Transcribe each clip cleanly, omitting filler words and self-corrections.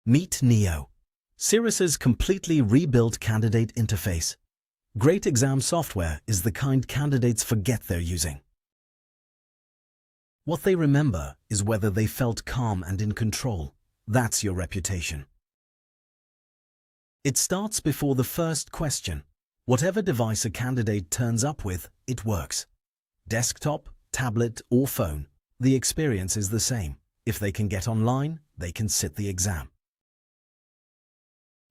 Meet Neo, Cirrus's completely rebuilt candidate interface. Great exam software is the kind candidates forget they're using. What they remember is whether they felt calm and in control. That's your reputation. It starts before the first question. Whatever device a candidate turns up with, it works. Desktop, tablet, or phone, the experience is the same. If they can get online, they can sit the exam.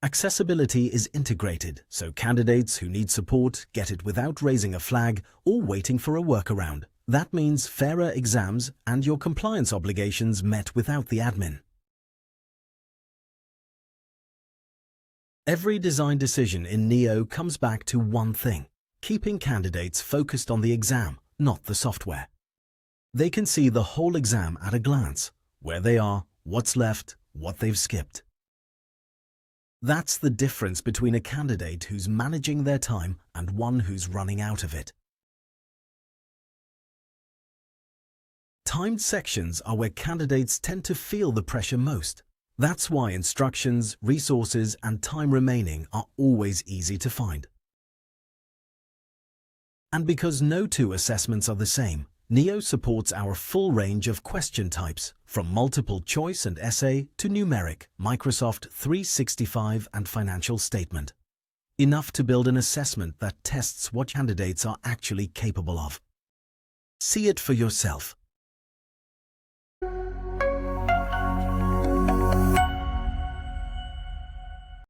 Accessibility is integrated, so candidates who need support get it without raising a flag or waiting for a workaround. That means fairer exams and your compliance obligations met without the admin. Every design decision in Neo comes back to one thing: keeping candidates focused on the exam, not the software. They can see the whole exam at a glance, where they are, what's left, what they've skipped. That's the difference between a candidate who's managing their time and one who's running out of it. Timed sections are where candidates tend to feel the pressure most. That's why instructions, resources, and time remaining are always easy to find. And because no two assessments are the same, Neo supports our full range of question types, from multiple choice and essay to numeric, Microsoft 365 and financial statement. Enough to build an assessment that tests what candidates are actually capable of. See it for yourself.